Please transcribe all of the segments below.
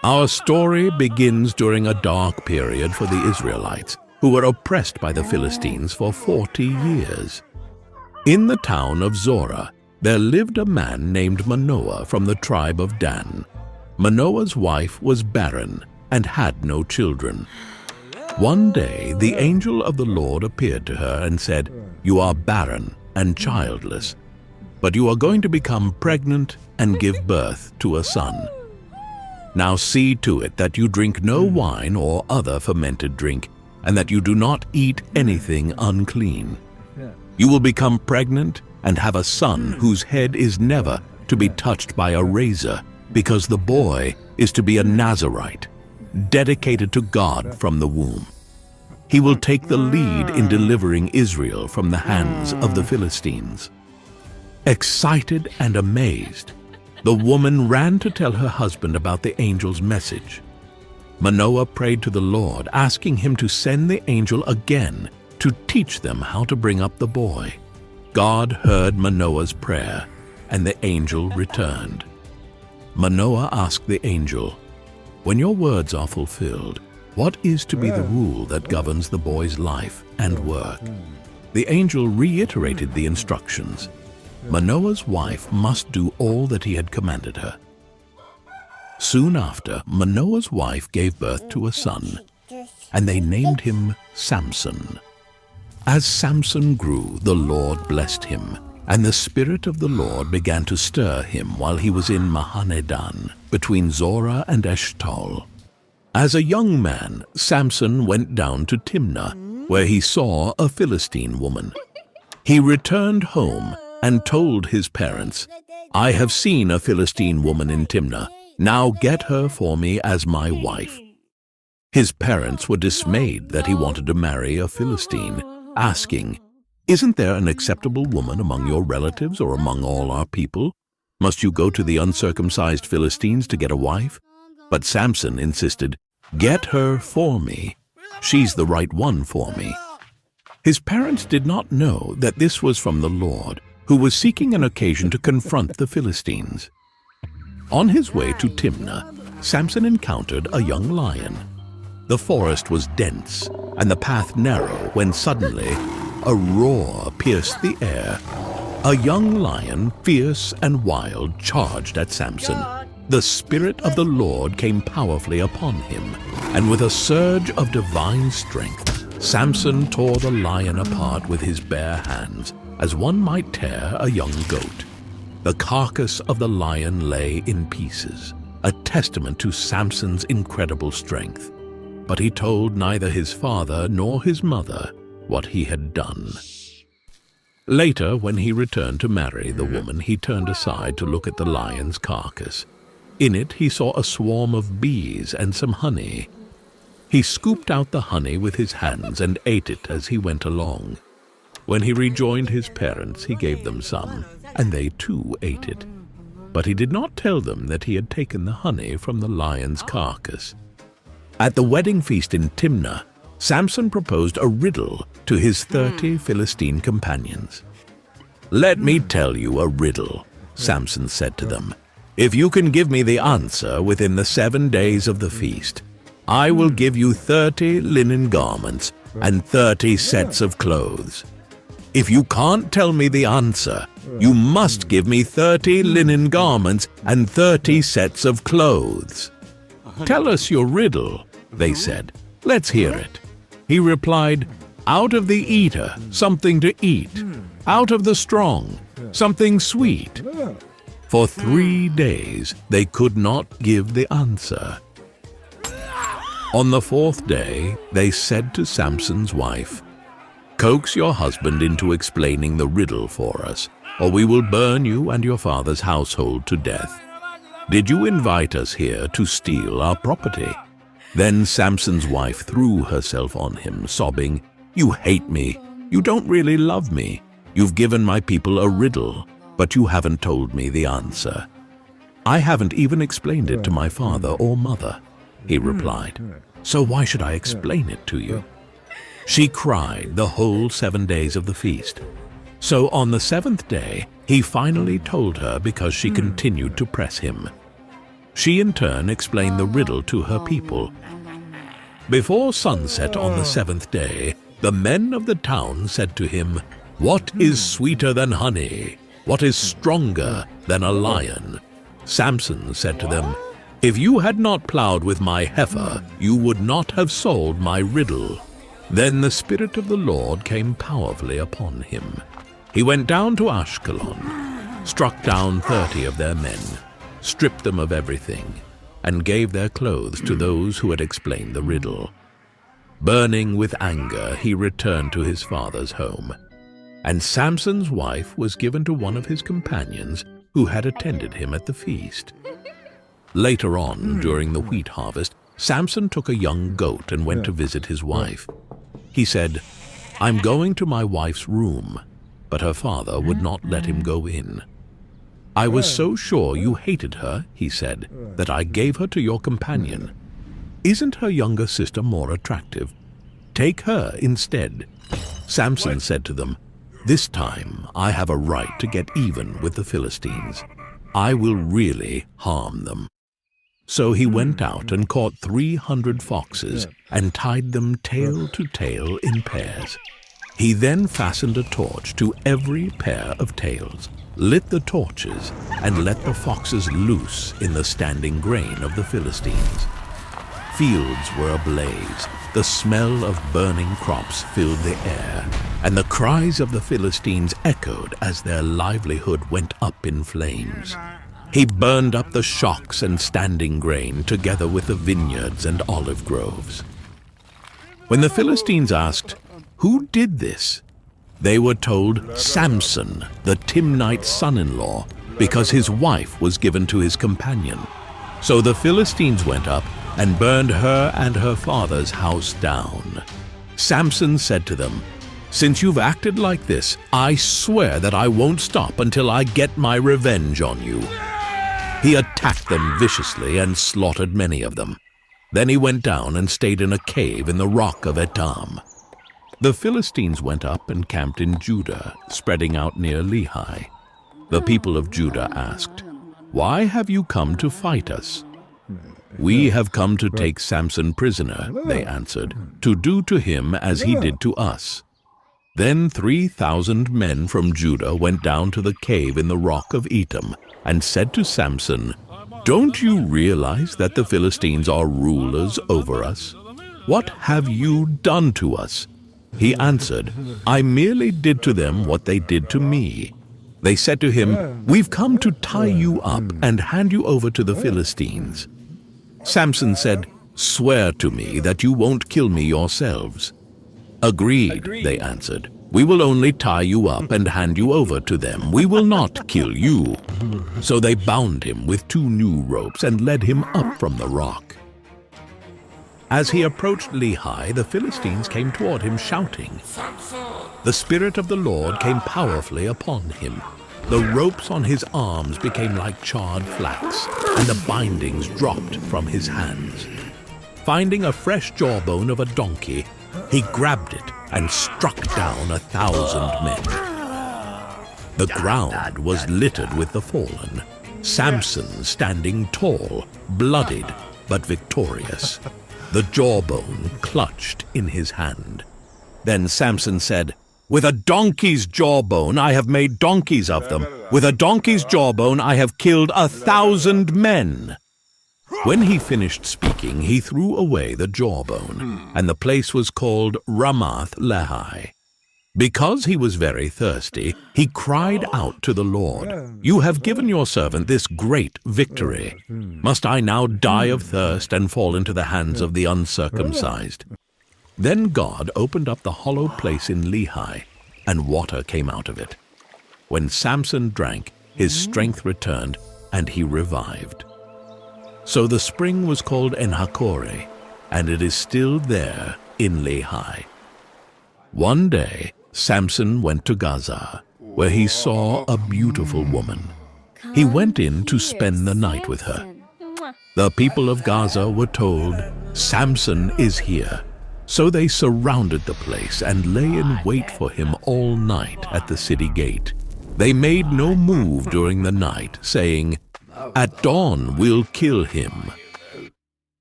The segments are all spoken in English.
Our story begins during a dark period for the Israelites, who were oppressed by the Philistines for 40 years. In the town of Zorah, there lived a man named Manoah from the tribe of Dan. Manoah's wife was barren and had no children. One day, the angel of the Lord appeared to her and said, "You are barren and childless, but you are going to become pregnant and give birth to a son. Now see to it that you drink no wine or other fermented drink, and that you do not eat anything unclean. You will become pregnant and have a son whose head is never to be touched by a razor, because the boy is to be a Nazirite, dedicated to God from the womb. He will take the lead in delivering Israel from the hands of the Philistines." Excited and amazed, the woman ran to tell her husband about the angel's message. Manoah prayed to the Lord, asking him to send the angel again to teach them how to bring up the boy. God heard Manoah's prayer, and the angel returned. Manoah asked the angel, "When your words are fulfilled, what is to be the rule that governs the boy's life and work?" The angel reiterated the instructions. Manoah's wife must do all that he had commanded her. Soon after, Manoah's wife gave birth to a son, and they named him Samson. As Samson grew, the Lord blessed him, and the Spirit of the Lord began to stir him while he was in Mahaneh-dan, between Zorah and Eshtaol. As a young man, Samson went down to Timnah, where he saw a Philistine woman. He returned home and told his parents, "I have seen a Philistine woman in Timnah. Now get her for me as my wife." His parents were dismayed that he wanted to marry a Philistine, asking, "Isn't there an acceptable woman among your relatives or among all our people? Must you go to the uncircumcised Philistines to get a wife?" But Samson insisted, "Get her for me. She's the right one for me." His parents did not know that this was from the Lord, who was seeking an occasion to confront the Philistines. On his way to Timnah, Samson encountered a young lion. The forest was dense and the path narrow when suddenly a roar pierced the air. A young lion, fierce and wild, charged at Samson. The Spirit of the Lord came powerfully upon him, and with a surge of divine strength, Samson tore the lion apart with his bare hands, as one might tear a young goat. The carcass of the lion lay in pieces, a testament to Samson's incredible strength. But he told neither his father nor his mother what he had done. Later, when he returned to marry the woman, he turned aside to look at the lion's carcass. In it he saw a swarm of bees and some honey. He scooped out the honey with his hands and ate it as he went along. When he rejoined his parents, he gave them some, and they too ate it. But he did not tell them that he had taken the honey from the lion's carcass. At the wedding feast in Timnah, Samson proposed a riddle to his 30 Philistine companions. "Let me tell you a riddle," Samson said to them. "If you can give me the answer within the 7 days of the feast, I will give you 30 linen garments and 30 sets of clothes. If you can't tell me the answer, you must give me 30 linen garments and 30 sets of clothes." "Tell us your riddle," they said. "Let's hear it." He replied, "Out of the eater, something to eat. Out of the strong, something sweet." For 3 days they could not give the answer. On the 4th day, they said to Samson's wife, "Coax your husband into explaining the riddle for us, or we will burn you and your father's household to death. Did you invite us here to steal our property?" Then Samson's wife threw herself on him, sobbing, "You hate me. You don't really love me. You've given my people a riddle, but you haven't told me the answer." "I haven't even explained it to my father or mother," he replied. "So why should I explain it to you?" She cried the whole 7 days of the feast. So on the 7th day, he finally told her because she continued to press him. She in turn explained the riddle to her people. Before sunset on the seventh day, the men of the town said to him, "What is sweeter than honey? What is stronger than a lion?" Samson said to them, "If you had not plowed with my heifer, you would not have solved my riddle." Then the Spirit of the Lord came powerfully upon him. He went down to Ashkelon, struck down 30 of their men, stripped them of everything, and gave their clothes to those who had explained the riddle. Burning with anger, he returned to his father's home. And Samson's wife was given to one of his companions who had attended him at the feast. Later on, during the wheat harvest, Samson took a young goat and went to visit his wife. He said, "I'm going to my wife's room," but her father would not let him go in. "I was so sure you hated her," he said, "that I gave her to your companion. Isn't her younger sister more attractive? Take her instead." Samson said to them, "This time I have a right to get even with the Philistines. I will really harm them." So he went out and caught 300 foxes and tied them tail to tail in pairs. He then fastened a torch to every pair of tails, lit the torches, and let the foxes loose in the standing grain of the Philistines. Fields were ablaze, the smell of burning crops filled the air, and the cries of the Philistines echoed as their livelihood went up in flames. He burned up the shocks and standing grain together with the vineyards and olive groves. When the Philistines asked, "Who did this?" they were told, "Samson, the Timnite's son-in-law, because his wife was given to his companion." So the Philistines went up and burned her and her father's house down. Samson said to them, "Since you've acted like this, I swear that I won't stop until I get my revenge on you." He attacked them viciously and slaughtered many of them. Then he went down and stayed in a cave in the rock of Etam. The Philistines went up and camped in Judah, spreading out near Lehi. The people of Judah asked, "Why have you come to fight us?" "We have come to take Samson prisoner," they answered, "to do to him as he did to us." Then 3,000 men from Judah went down to the cave in the rock of Etam and said to Samson, "Don't you realize that the Philistines are rulers over us? What have you done to us?" He answered, "I merely did to them what they did to me." They said to him, "We've come to tie you up and hand you over to the Philistines." Samson said, "Swear to me that you won't kill me yourselves." "Agreed," they answered. "We will only tie you up and hand you over to them. We will not kill you." So they bound him with 2 new ropes and led him up from the rock. As he approached Lehi, the Philistines came toward him shouting. The Spirit of the Lord came powerfully upon him. The ropes on his arms became like charred flax, and the bindings dropped from his hands. Finding a fresh jawbone of a donkey, he grabbed it and struck down 1,000 men. The ground was littered with the fallen, Samson standing tall, bloodied but victorious, the jawbone clutched in his hand. Then Samson said, "With a donkey's jawbone I have made donkeys of them. With a donkey's jawbone I have killed 1,000 men." When he finished speaking, he threw away the jawbone, and the place was called Ramath Lehi. Because he was very thirsty, he cried out to the Lord, "You have given your servant this great victory. Must I now die of thirst and fall into the hands of the uncircumcised?" Then God opened up the hollow place in Lehi, and water came out of it. When Samson drank, his strength returned, and he revived. So the spring was called Enhakkore, and it is still there in Lehi. One day, Samson went to Gaza, where he saw a beautiful woman. He went in to spend the night with her. The people of Gaza were told, "Samson is here." So they surrounded the place and lay in wait for him all night at the city gate. They made no move during the night, saying, At dawn we'll kill him."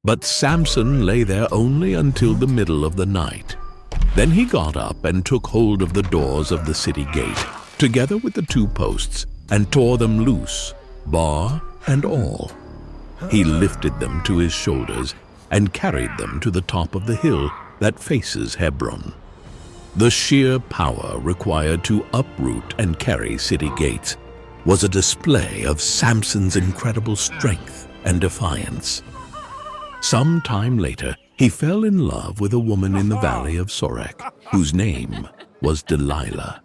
But Samson lay there only until the middle of the night. Then he got up and took hold of the doors of the city gate, together with the 2 posts, and tore them loose, bar and all. He lifted them to his shoulders and carried them to the top of the hill that faces Hebron. The sheer power required to uproot and carry city gates was a display of Samson's incredible strength and defiance. Some time later, he fell in love with a woman in the valley of Sorek, whose name was Delilah.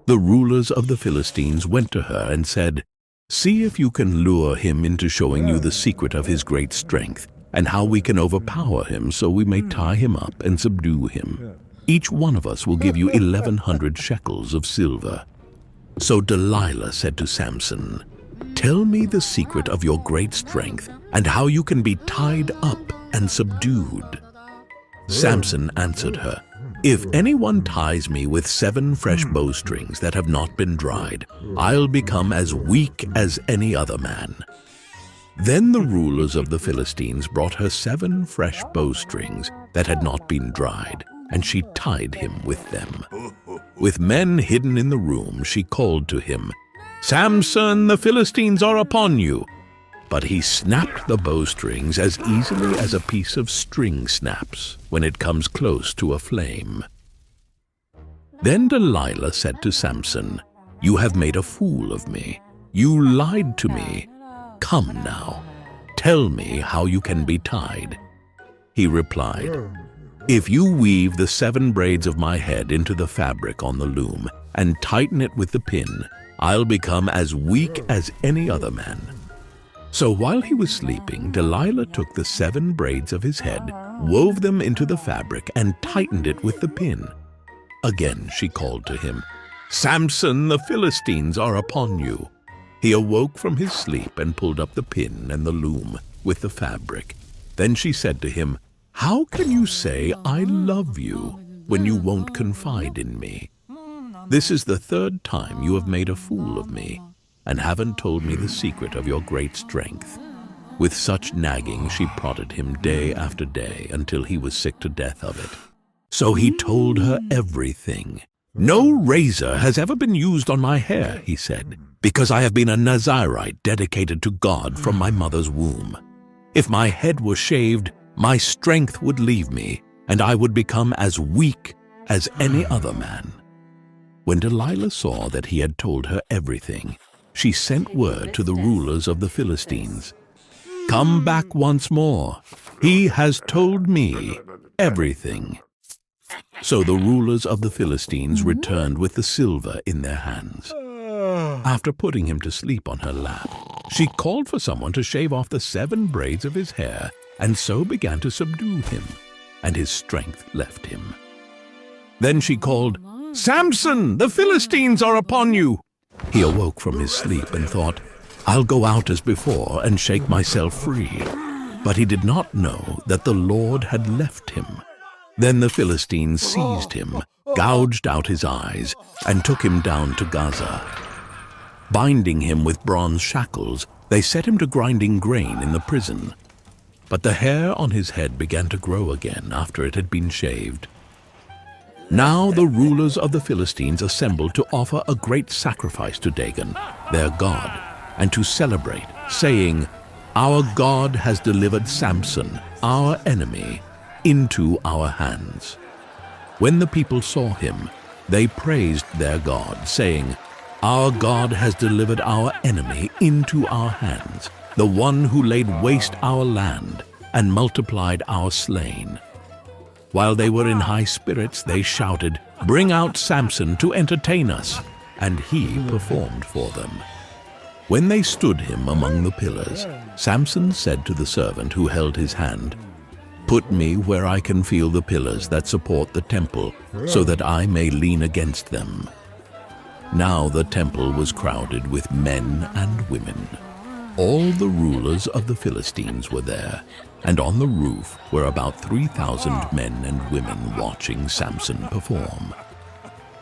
The rulers of the Philistines went to her and said, "See if you can lure him into showing you the secret of his great strength, and how we can overpower him so we may tie him up and subdue him. Each one of us will give you 1,100 shekels of silver." So Delilah said to Samson, "Tell me the secret of your great strength and how you can be tied up and subdued." Samson answered her, "If anyone ties me with 7 fresh bowstrings that have not been dried, I'll become as weak as any other man." Then the rulers of the Philistines brought her 7 fresh bowstrings that had not been dried, and she tied him with them. With men hidden in the room, she called to him, "Samson, the Philistines are upon you." But he snapped the bowstrings as easily as a piece of string snaps when it comes close to a flame. Then Delilah said to Samson, "You have made a fool of me. You lied to me. Come now, tell me how you can be tied." He replied, "If you weave the 7 braids of my head into the fabric on the loom and tighten it with the pin, I'll become as weak as any other man." So while he was sleeping, Delilah took the 7 braids of his head, wove them into the fabric, and tightened it with the pin. Again she called to him, "Samson, the Philistines are upon you." He awoke from his sleep and pulled up the pin and the loom with the fabric. Then she said to him, "How can you say, 'I love you,' when you won't confide in me? This is the 3rd time you have made a fool of me, and haven't told me the secret of your great strength." With such nagging she prodded him day after day until he was sick to death of it. So he told her everything. "No razor has ever been used on my hair," he said, "because I have been a Nazirite dedicated to God from my mother's womb. If my head were shaved, my strength would leave me, and I would become as weak as any other man." When Delilah saw that he had told her everything, she sent word to the rulers of the Philistines, "Come back once more. He has told me everything." So the rulers of the Philistines returned with the silver in their hands. After putting him to sleep on her lap, she called for someone to shave off the 7 braids of his hair, and so began to subdue him, and his strength left him. Then she called, "Samson, the Philistines are upon you." He awoke from his sleep and thought, "I'll go out as before and shake myself free." But he did not know that the Lord had left him. Then the Philistines seized him, gouged out his eyes, and took him down to Gaza. Binding him with bronze shackles, they set him to grinding grain in the prison. But the hair on his head began to grow again after it had been shaved. Now the rulers of the Philistines assembled to offer a great sacrifice to Dagon, their god, and to celebrate, saying, "Our God has delivered Samson, our enemy, into our hands." When the people saw him, they praised their God, saying, "Our God has delivered our enemy into our hands, the one who laid waste our land and multiplied our slain." While they were in high spirits, they shouted, "Bring out Samson to entertain us," and he performed for them. When they stood him among the pillars, Samson said to the servant who held his hand, "Put me where I can feel the pillars that support the temple, so that I may lean against them." Now the temple was crowded with men and women. All the rulers of the Philistines were there, and on the roof were about 3,000 men and women watching Samson perform.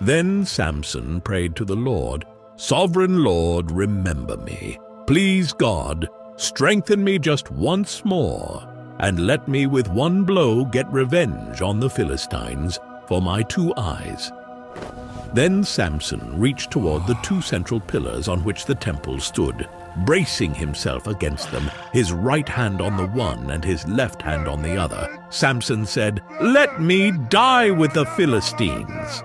Then Samson prayed to the Lord, "Sovereign Lord, remember me. Please, God, strengthen me just once more, and let me with one blow get revenge on the Philistines for my 2 eyes." Then Samson reached toward the 2 central pillars on which the temple stood, bracing himself against them, his right hand on the one and his left hand on the other. Samson said, "Let me die with the Philistines."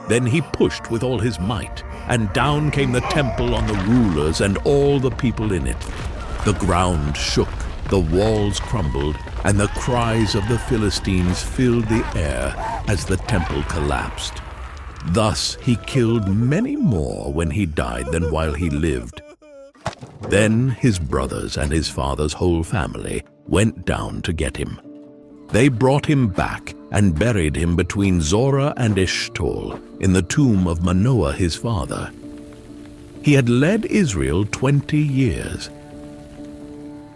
Then he pushed with all his might, and down came the temple on the rulers and all the people in it. The ground shook, the walls crumbled, and the cries of the Philistines filled the air as the temple collapsed. Thus he killed many more when he died than while he lived. Then his brothers and his father's whole family went down to get him. They brought him back and buried him between Zorah and Eshtaol in the tomb of Manoah his father. He had led Israel 20 years.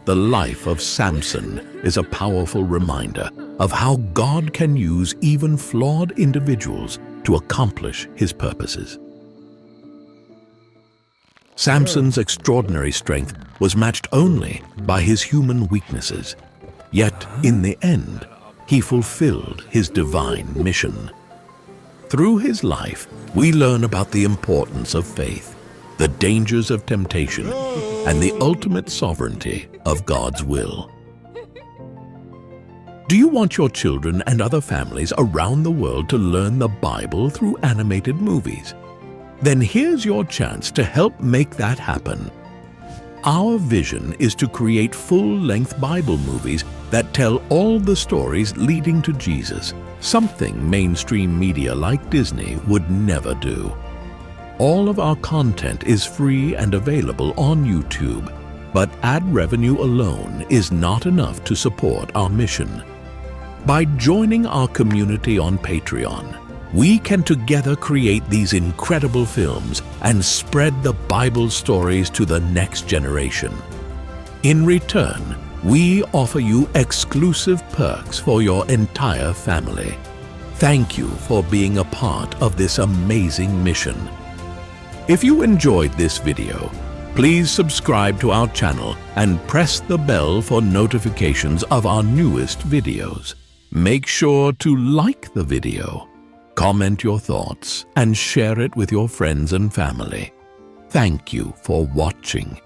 The life of Samson is a powerful reminder of how God can use even flawed individuals to accomplish his purposes. Samson's extraordinary strength was matched only by his human weaknesses. Yet, in the end, he fulfilled his divine mission. Through his life, we learn about the importance of faith, the dangers of temptation, and the ultimate sovereignty of God's will. Do you want your children and other families around the world to learn the Bible through animated movies? Then here's your chance to help make that happen. Our vision is to create full-length Bible movies that tell all the stories leading to Jesus, something mainstream media like Disney would never do. All of our content is free and available on YouTube, but ad revenue alone is not enough to support our mission. By joining our community on Patreon, we can together create these incredible films and spread the Bible stories to the next generation. In return, we offer you exclusive perks for your entire family. Thank you for being a part of this amazing mission. If you enjoyed this video, please subscribe to our channel and press the bell for notifications of our newest videos. Make sure to like the video, comment your thoughts, and share it with your friends and family. Thank you for watching.